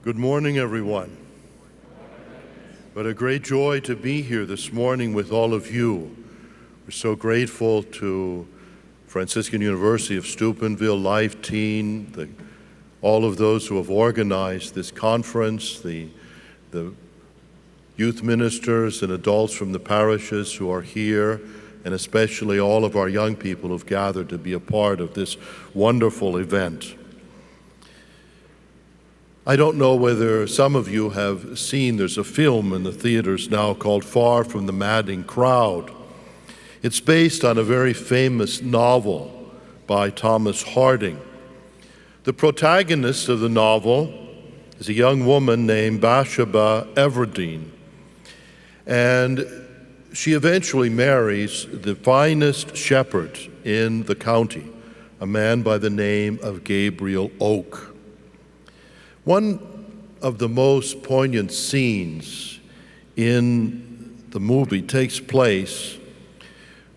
Good morning, everyone. What a great joy to be here this morning with all of you. We're so grateful to Franciscan University of Steubenville Life Team, all of those who have organized this conference, the youth ministers and adults from the parishes who are here, and especially all of our young people who've gathered to be a part of this wonderful event. I don't know whether some of you have seen, there's a film in the theaters now called Far from the Madding Crowd. It's based on a very famous novel by Thomas Harding. The protagonist of the novel is a young woman named Bathsheba Everdeen, and she eventually marries the finest shepherd in the county, a man by the name of Gabriel Oak. One of the most poignant scenes in the movie takes place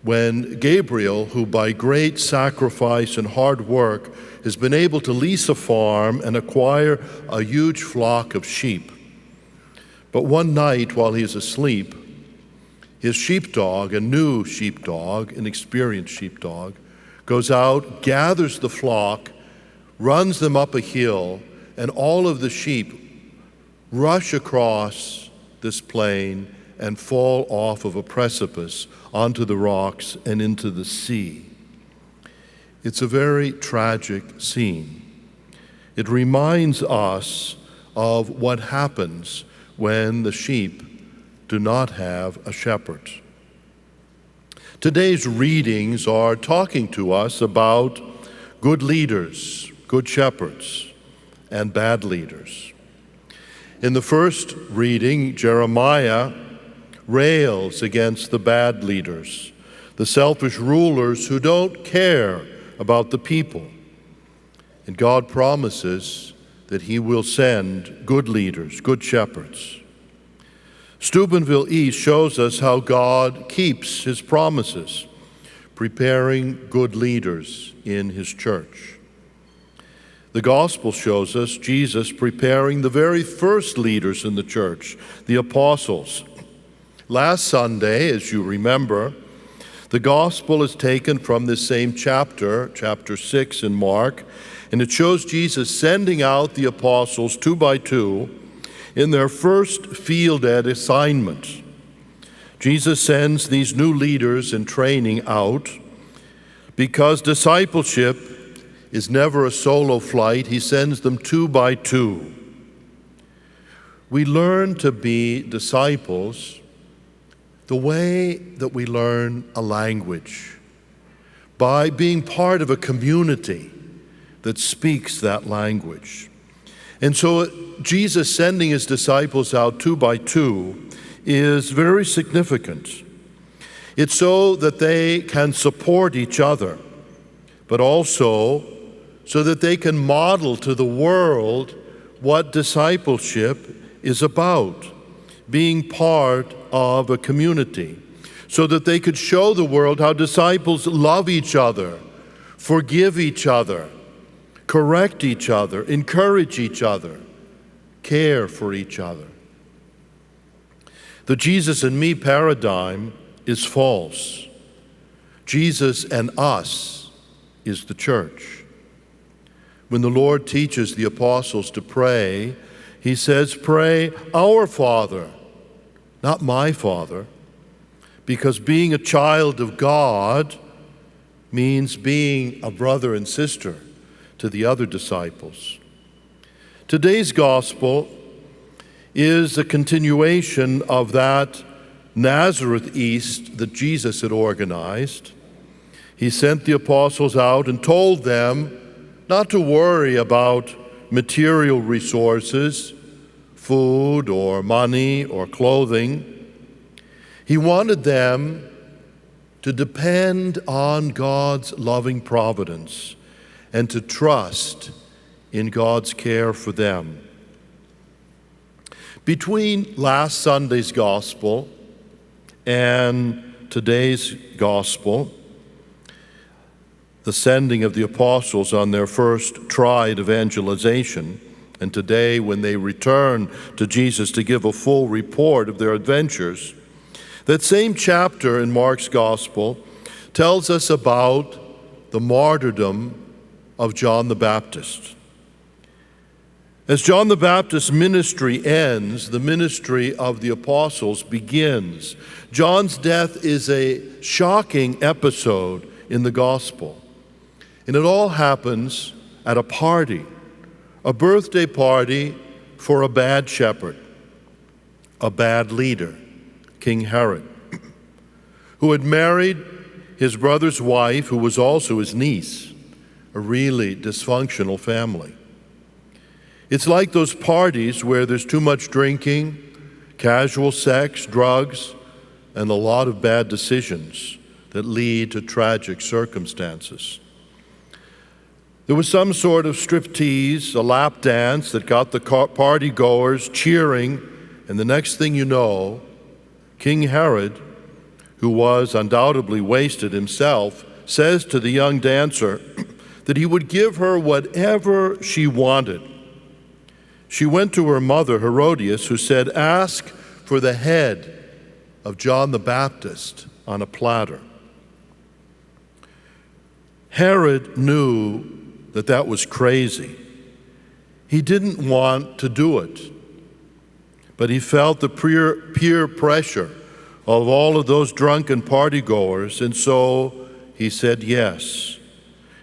when Gabriel, who by great sacrifice and hard work has been able to lease a farm and acquire a huge flock of sheep. But one night while he is asleep, his sheepdog, a new sheepdog, an experienced sheepdog, goes out, gathers the flock, runs them up a hill, and all of the sheep rush across this plain and fall off of a precipice onto the rocks and into the sea. It's a very tragic scene. It reminds us of what happens when the sheep do not have a shepherd. Today's readings are talking to us about good leaders, good shepherds, and bad leaders. In the first reading, Jeremiah rails against the bad leaders, the selfish rulers who don't care about the people. And God promises that He will send good leaders, good shepherds. Steubenville East shows us how God keeps His promises, preparing good leaders in His church. The gospel shows us Jesus preparing the very first leaders in the church, the apostles. Last Sunday, as you remember, the gospel is taken from this same chapter, chapter 6 in Mark, and it shows Jesus sending out the apostles two by two in their first field assignment. Jesus sends these new leaders in training out because discipleship is never a solo flight. He sends them two by two. We learn to be disciples the way that we learn a language, by being part of a community that speaks that language. And so Jesus sending His disciples out two by two is very significant. It's so that they can support each other, but also so that they can model to the world what discipleship is about, being part of a community, so that they could show the world how disciples love each other, forgive each other, correct each other, encourage each other, care for each other. The Jesus and me paradigm is false. Jesus and us is the church. When the Lord teaches the apostles to pray, He says, pray, our Father, not my Father, because being a child of God means being a brother and sister to the other disciples. Today's gospel is a continuation of that Nazareth East that Jesus had organized. He sent the apostles out and told them not to worry about material resources, food or money or clothing. He wanted them to depend on God's loving providence and to trust in God's care for them. Between last Sunday's gospel and today's gospel, the sending of the apostles on their first tried evangelization, And today, when they return to Jesus to give a full report of their adventures, that same chapter in Mark's Gospel tells us about the martyrdom of John the Baptist. As John the Baptist's ministry ends, the ministry of the apostles begins. John's death is a shocking episode in the Gospel. And it all happens at a party, a birthday party for a bad shepherd, a bad leader, King Herod, who had married his brother's wife, who was also his niece, a really dysfunctional family. It's like those parties where there's too much drinking, casual sex, drugs, and a lot of bad decisions that lead to tragic circumstances. There was some sort of striptease, a lap dance that got the party goers cheering, and the next thing you know, King Herod, who was undoubtedly wasted himself, says to the young dancer that he would give her whatever she wanted. She went to her mother, Herodias, who said, "Ask for the head of John the Baptist on a platter." Herod knew that was crazy. He didn't want to do it, but he felt the peer pressure of all of those drunken partygoers, and so he said yes.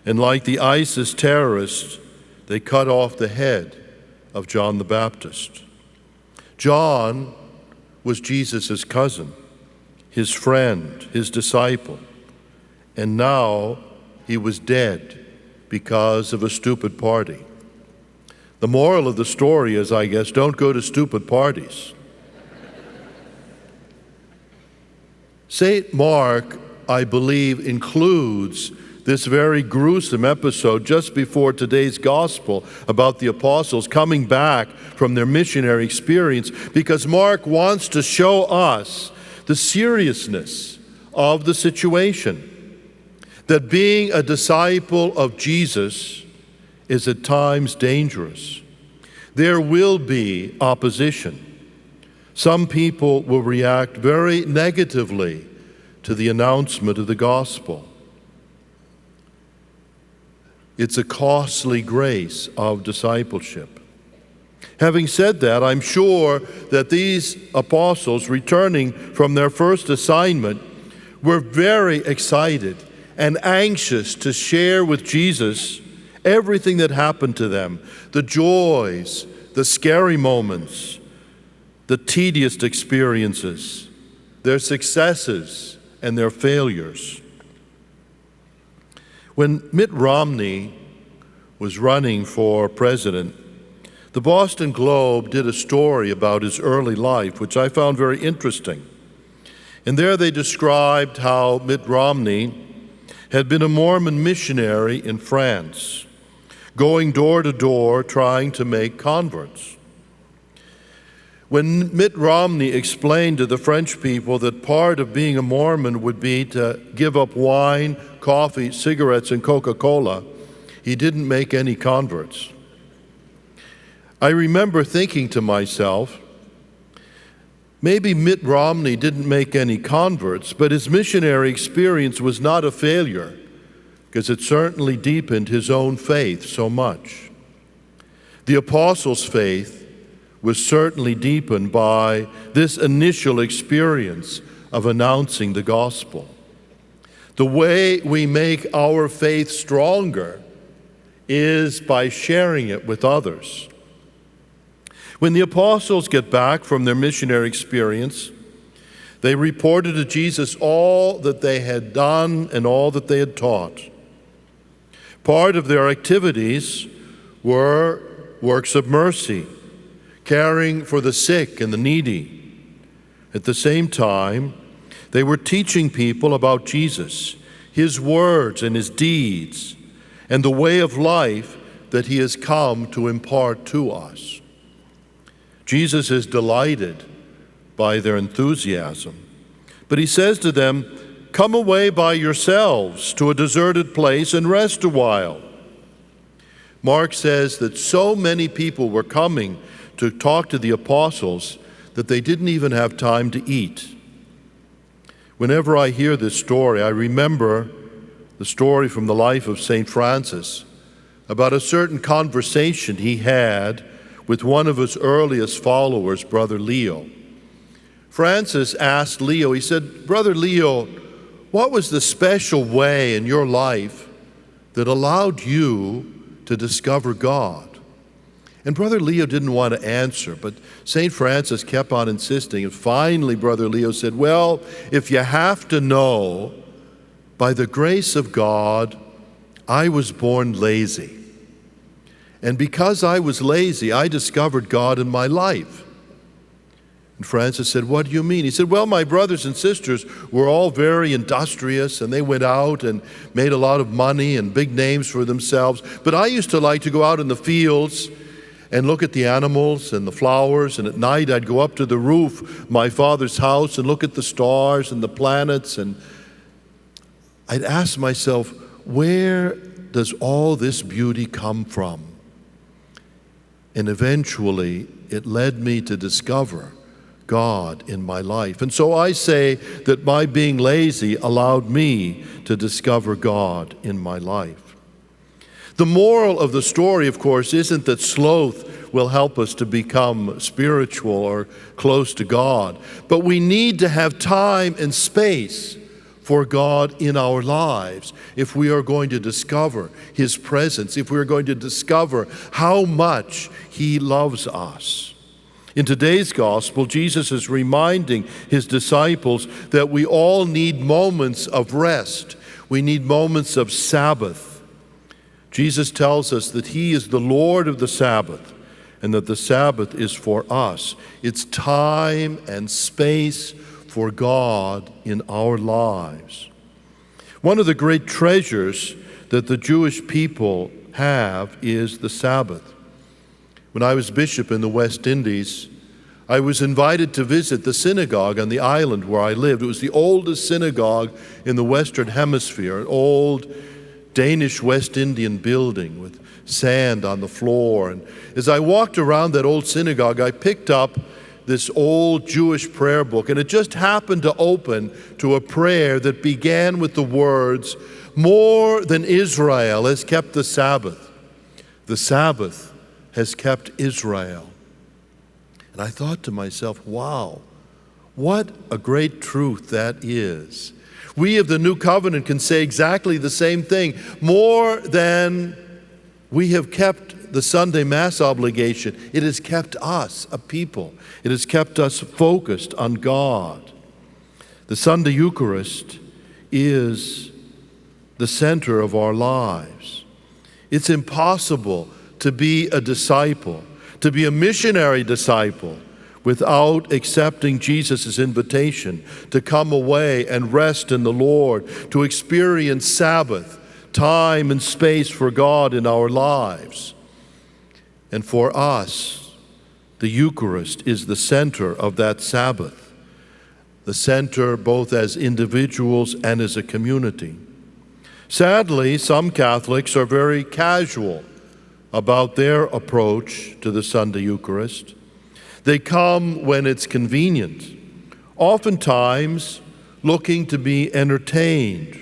And like the ISIS terrorists, they cut off the head of John the Baptist. John was Jesus' cousin, his friend, his disciple, and now he was dead because of a stupid party. The moral of the story is, I guess, don't go to stupid parties. St. Mark, I believe, includes this very gruesome episode just before today's gospel about the apostles coming back from their missionary experience, because Mark wants to show us the seriousness of the situation. That being a disciple of Jesus is at times dangerous. There will be opposition. Some people will react very negatively to the announcement of the gospel. It's a costly grace of discipleship. Having said that, I'm sure that these apostles, returning from their first assignment, were very excited and anxious to share with Jesus everything that happened to them, the joys, the scary moments, the tedious experiences, their successes and their failures. When Mitt Romney was running for president, the Boston Globe did a story about his early life, which I found very interesting. And there they described how Mitt Romney had been a Mormon missionary in France, going door to door trying to make converts. When Mitt Romney explained to the French people that part of being a Mormon would be to give up wine, coffee, cigarettes, and Coca-Cola, he didn't make any converts. I remember thinking to myself, maybe Mitt Romney didn't make any converts, but his missionary experience was not a failure, because it certainly deepened his own faith so much. The apostles' faith was certainly deepened by this initial experience of announcing the gospel. The way we make our faith stronger is by sharing it with others. When the apostles get back from their missionary experience, they reported to Jesus all that they had done and all that they had taught. Part of their activities were works of mercy, caring for the sick and the needy. At the same time, they were teaching people about Jesus, his words and his deeds, and the way of life that he has come to impart to us. Jesus is delighted by their enthusiasm, but he says to them, "Come away by yourselves to a deserted place and rest a while." Mark says that so many people were coming to talk to the apostles that they didn't even have time to eat. Whenever I hear this story, I remember the story from the life of St. Francis about a certain conversation he had with one of his earliest followers, Brother Leo. Francis asked Leo, he said, "Brother Leo, what was the special way in your life that allowed you to discover God?" And Brother Leo didn't want to answer, but St. Francis kept on insisting. And finally, Brother Leo said, "Well, if you have to know, by the grace of God, I was born lazy. And because I was lazy, I discovered God in my life." And Francis said, "What do you mean?" He said, "Well, my brothers and sisters were all very industrious, and they went out and made a lot of money and big names for themselves. But I used to like to go out in the fields and look at the animals and the flowers, and at night I'd go up to the roof of my father's house and look at the stars and the planets, and I'd ask myself, where does all this beauty come from?" And eventually it led me to discover God in my life. And so I say that my being lazy allowed me to discover God in my life. The moral of the story, of course, isn't that sloth will help us to become spiritual or close to God, but we need to have time and space for God in our lives if we are going to discover His presence, if we are going to discover how much He loves us. In today's gospel, Jesus is reminding His disciples that we all need moments of rest. We need moments of Sabbath. Jesus tells us that He is the Lord of the Sabbath and that the Sabbath is for us. It's time and space for God in our lives. One of the great treasures that the Jewish people have is the Sabbath. When I was bishop in the West Indies, I was invited to visit the synagogue on the island where I lived. It was the oldest synagogue in the Western Hemisphere, an old Danish West Indian building with sand on the floor. And as I walked around that old synagogue, I picked up this old Jewish prayer book, and it just happened to open to a prayer that began with the words, "More than Israel has kept the Sabbath, the Sabbath has kept Israel." And I thought to myself, wow, what a great truth that is. We of the New Covenant can say exactly the same thing. More than we have kept the Sunday Mass obligation, it has kept us a people. It has kept us focused on God. The Sunday Eucharist is the center of our lives. It's impossible to be a disciple, to be a missionary disciple, without accepting Jesus' invitation to come away and rest in the Lord, to experience Sabbath, time and space for God in our lives. And for us, the Eucharist is the center of that Sabbath, the center both as individuals and as a community. Sadly, some Catholics are very casual about their approach to the Sunday Eucharist. They come when it's convenient, oftentimes looking to be entertained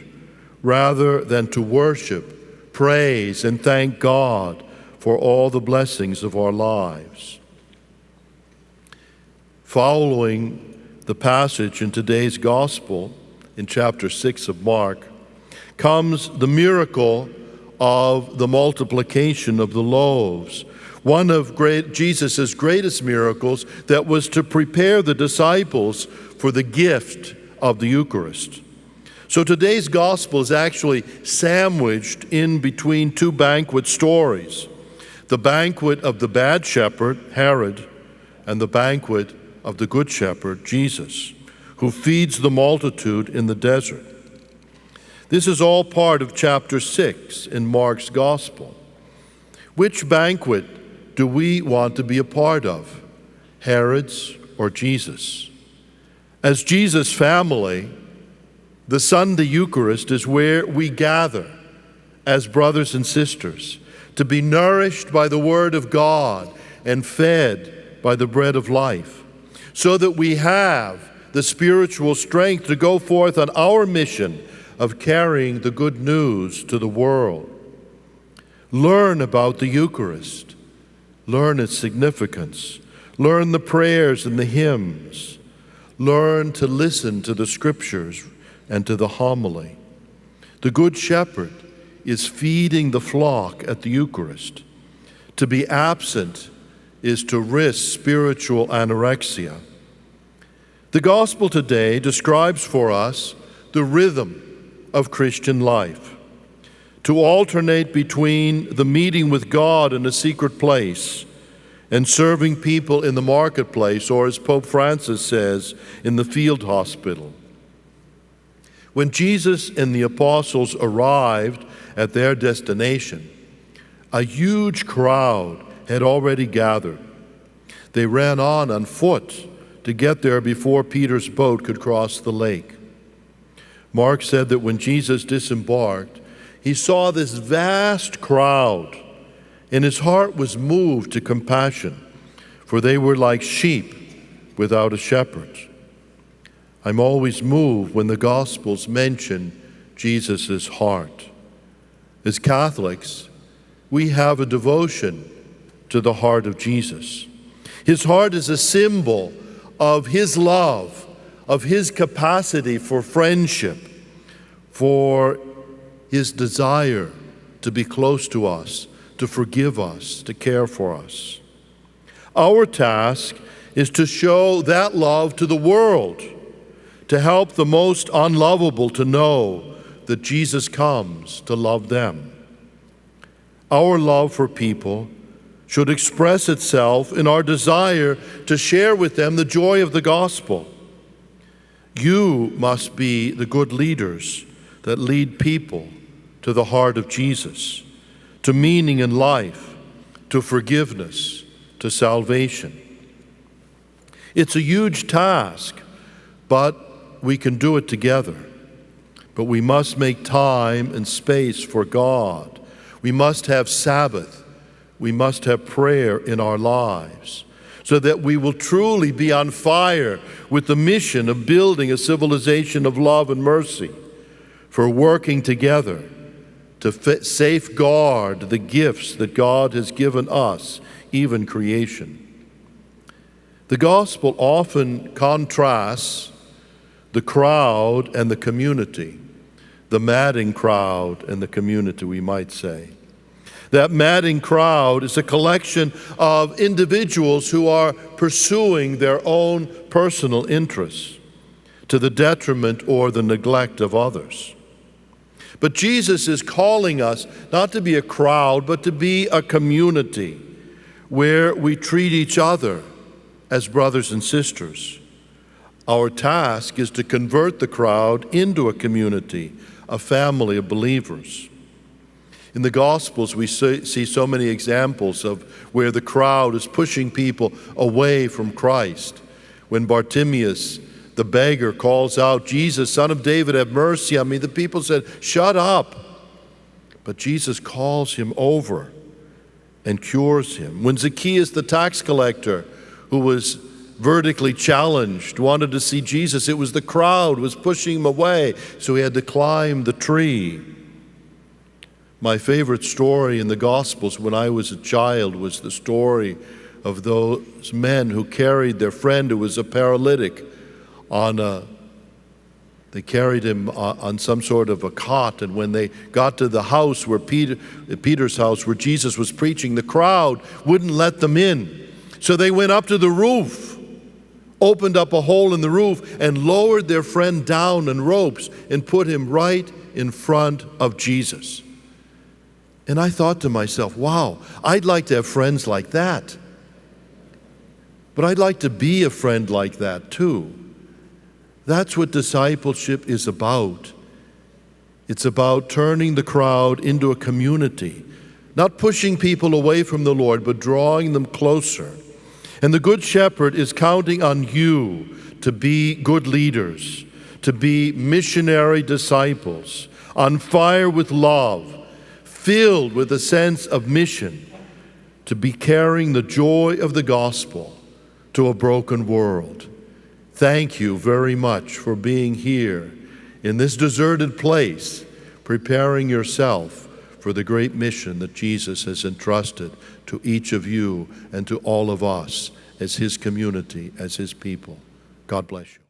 rather than to worship, praise, and thank God for all the blessings of our lives. Following the passage in today's Gospel, in chapter 6 of Mark, comes the miracle of the multiplication of the loaves, one of Jesus' greatest miracles that was to prepare the disciples for the gift of the Eucharist. So today's gospel is actually sandwiched in between two banquet stories: the banquet of the bad shepherd, Herod, and the banquet of the good shepherd, Jesus, who feeds the multitude in the desert. This is all part of chapter 6 in Mark's gospel. Which banquet do we want to be a part of, Herod's or Jesus? As Jesus' family, the Sunday Eucharist is where we gather as brothers and sisters to be nourished by the Word of God and fed by the bread of life, so that we have the spiritual strength to go forth on our mission of carrying the good news to the world. Learn about the Eucharist. Learn its significance. Learn the prayers and the hymns. Learn to listen to the Scriptures and to the homily. The Good Shepherd is feeding the flock at the Eucharist. To be absent is to risk spiritual anorexia. The Gospel today describes for us the rhythm of Christian life. To alternate between the meeting with God in a secret place and serving people in the marketplace, or as Pope Francis says, in the field hospital. When Jesus and the apostles arrived at their destination, a huge crowd had already gathered. They ran on foot to get there before Peter's boat could cross the lake. Mark said that when Jesus disembarked, he saw this vast crowd, and his heart was moved to compassion, for they were like sheep without a shepherd. I'm always moved when the Gospels mention Jesus' heart. As Catholics, we have a devotion to the heart of Jesus. His heart is a symbol of his love, of his capacity for friendship, for his desire to be close to us, to forgive us, to care for us. Our task is to show that love to the world, to help the most unlovable to know that Jesus comes to love them. Our love for people should express itself in our desire to share with them the joy of the gospel. You must be the good leaders that lead people to the heart of Jesus, to meaning in life, to forgiveness, to salvation. It's a huge task, but we can do it together. But we must make time and space for God. We must have Sabbath. We must have prayer in our lives, so that we will truly be on fire with the mission of building a civilization of love and mercy, for working together to safeguard the gifts that God has given us, even creation. The gospel often contrasts the crowd and the community, the madding crowd and the community, we might say. That madding crowd is a collection of individuals who are pursuing their own personal interests to the detriment or the neglect of others. But Jesus is calling us not to be a crowd, but to be a community where we treat each other as brothers and sisters. Our task is to convert the crowd into a community, a family of believers. In the Gospels, we see so many examples of where the crowd is pushing people away from Christ. When Bartimaeus, the beggar, calls out, "Jesus, Son of David, have mercy on me," the people said, "Shut up." But Jesus calls him over and cures him. When Zacchaeus, the tax collector, who was vertically challenged, wanted to see Jesus, it was the crowd was pushing him away, so he had to climb the tree. My favorite story in the Gospels when I was a child was the story of those men who carried their friend who was a paralytic they carried him on some sort of a cot, and when they got to the house where Peter's house where Jesus was preaching, the crowd wouldn't let them in. So they went up to the roof, opened up a hole in the roof, and lowered their friend down in ropes and put him right in front of Jesus. And I thought to myself, wow, I'd like to have friends like that. But I'd like to be a friend like that too. That's what discipleship is about. It's about turning the crowd into a community, not pushing people away from the Lord, but drawing them closer. And the Good Shepherd is counting on you to be good leaders, to be missionary disciples, on fire with love, filled with a sense of mission to be carrying the joy of the gospel to a broken world. Thank you very much for being here in this deserted place, preparing yourself for the great mission that Jesus has entrusted to each of you and to all of us as his community, as his people. God bless you.